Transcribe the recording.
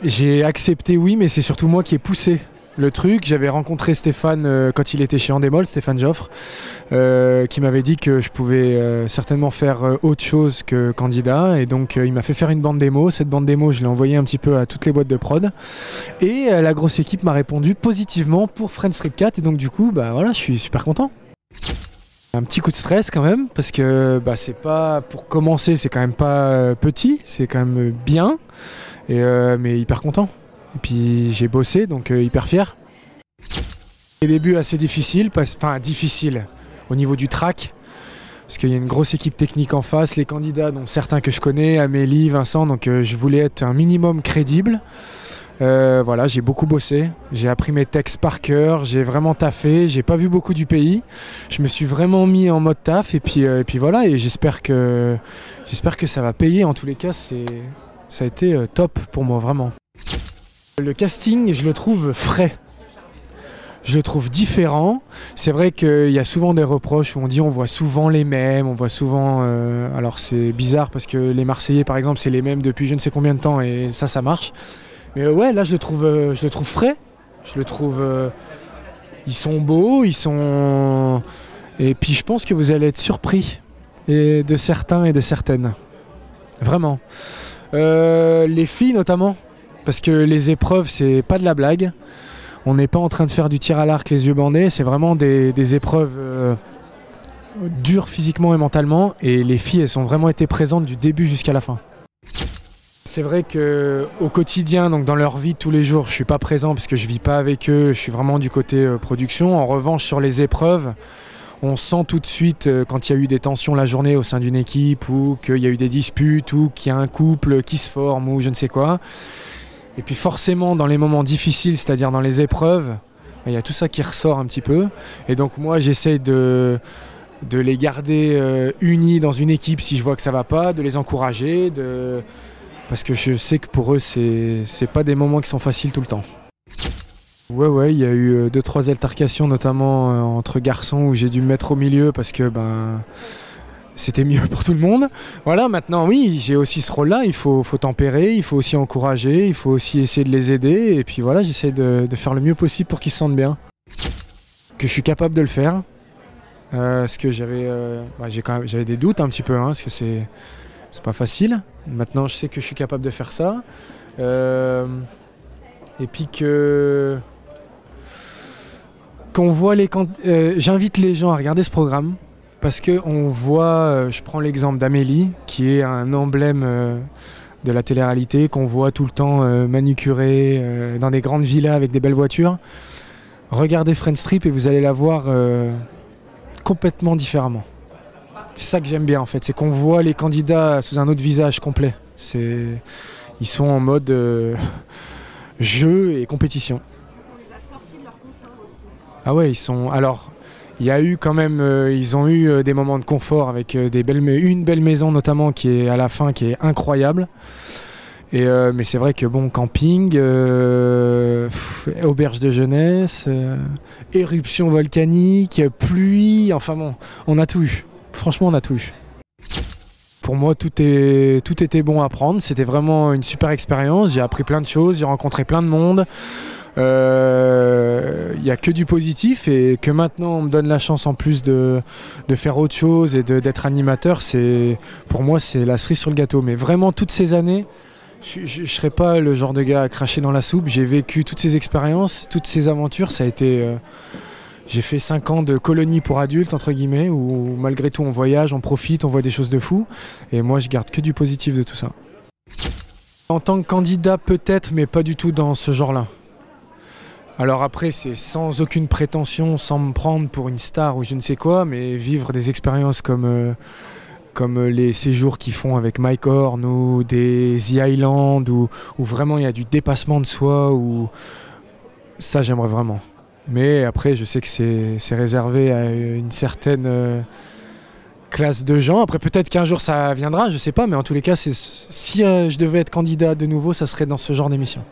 J'ai accepté, oui, mais c'est surtout moi qui ai poussé le truc. J'avais rencontré Stéphane quand il était chez Endemol, Stéphane Joffre, qui m'avait dit que je pouvais certainement faire autre chose que candidat. Et donc il m'a fait faire une bande démo. Cette bande démo, je l'ai envoyée un petit peu à toutes les boîtes de prod. Et la grosse équipe m'a répondu positivement pour Friends Trip 4. Et donc du coup, bah voilà, je suis super content. Un petit coup de stress quand même, parce que bah, c'est pas, pour commencer, c'est quand même pas petit, c'est quand même bien. Mais hyper content. Et puis j'ai bossé, donc hyper fier. Les débuts assez difficiles, enfin difficiles au niveau du track, parce qu'il y a une grosse équipe technique en face, les candidats, dont certains que je connais, Amélie, Vincent, donc je voulais être un minimum crédible. Voilà, j'ai beaucoup bossé, j'ai appris mes textes par cœur, j'ai vraiment taffé, j'ai pas vu beaucoup du pays. Je me suis vraiment mis en mode taf et puis voilà, et j'espère que ça va payer. En tous les cas, ça a été top pour moi, vraiment. Le casting, je le trouve frais. Je le trouve différent. C'est vrai qu'il y a souvent des reproches où on dit on voit souvent les mêmes, on voit souvent... alors c'est bizarre parce que les Marseillais, par exemple, c'est les mêmes depuis je ne sais combien de temps et ça marche. Mais ouais, là, je le trouve frais. Je le trouve... ils sont beaux, ils sont... Et puis je pense que vous allez être surpris de certains et de certaines. Vraiment. Les filles notamment, parce que les épreuves c'est pas de la blague, on n'est pas en train de faire du tir à l'arc les yeux bandés, c'est vraiment des épreuves dures physiquement et mentalement, et les filles elles ont vraiment été présentes du début jusqu'à la fin. C'est vrai qu'au quotidien, donc dans leur vie de tous les jours, je suis pas présent parce que je vis pas avec eux, je suis vraiment du côté production. En revanche, sur les épreuves, on sent tout de suite quand il y a eu des tensions la journée au sein d'une équipe, ou qu'il y a eu des disputes, ou qu'il y a un couple qui se forme, ou je ne sais quoi. Et puis forcément, dans les moments difficiles, c'est-à-dire dans les épreuves, il y a tout ça qui ressort un petit peu. Et donc moi, j'essaie de les garder unis dans une équipe si je vois que ça va pas, de les encourager, parce que je sais que pour eux, c'est pas des moments qui sont faciles tout le temps. Ouais, il y a eu 2-3 altercations, notamment entre garçons, où j'ai dû me mettre au milieu parce que c'était mieux pour tout le monde. Voilà, maintenant oui, j'ai aussi ce rôle-là, il faut tempérer, il faut aussi encourager, il faut aussi essayer de les aider, et puis voilà, j'essaie de faire le mieux possible pour qu'ils se sentent bien. Que je suis capable de le faire, parce que j'avais des doutes un petit peu, parce que c'est pas facile. Maintenant, je sais que je suis capable de faire ça. Et puis qu'on voit j'invite les gens à regarder ce programme parce qu'on voit, je prends l'exemple d'Amélie qui est un emblème de la télé-réalité, qu'on voit tout le temps manucurée dans des grandes villas avec des belles voitures. Regardez Friends Trip et vous allez la voir complètement différemment. C'est ça que j'aime bien en fait, c'est qu'on voit les candidats sous un autre visage complet. Ils sont en mode jeu et compétition. Ah ouais, alors il y a eu quand même, ils ont eu des moments de confort avec une belle maison notamment qui est à la fin, qui est incroyable. Mais c'est vrai que bon, camping, auberge de jeunesse, éruption volcanique, pluie, enfin bon, on a tout eu. Franchement, on a tout eu. Pour moi, tout était bon à prendre. C'était vraiment une super expérience. J'ai appris plein de choses, j'ai rencontré plein de monde. Il n'y a que du positif, et que maintenant on me donne la chance en plus de faire autre chose et d'être animateur, pour moi c'est la cerise sur le gâteau. Mais vraiment toutes ces années, je ne serais pas le genre de gars à cracher dans la soupe. J'ai vécu toutes ces expériences, toutes ces aventures. Ça a été... J'ai fait 5 ans de colonie pour adultes, entre guillemets, où malgré tout on voyage, on profite, on voit des choses de fou. Et moi je garde que du positif de tout ça. En tant que candidat peut-être, mais pas du tout dans ce genre-là. Alors après c'est sans aucune prétention, sans me prendre pour une star ou je ne sais quoi, mais vivre des expériences comme les séjours qu'ils font avec Mike Horn ou des The Island, où vraiment il y a du dépassement de soi, ça j'aimerais vraiment. Mais après, je sais que c'est réservé à une certaine classe de gens. Après, peut-être qu'un jour ça viendra, je sais pas. Mais en tous les cas, si je devais être candidat de nouveau, ça serait dans ce genre d'émission.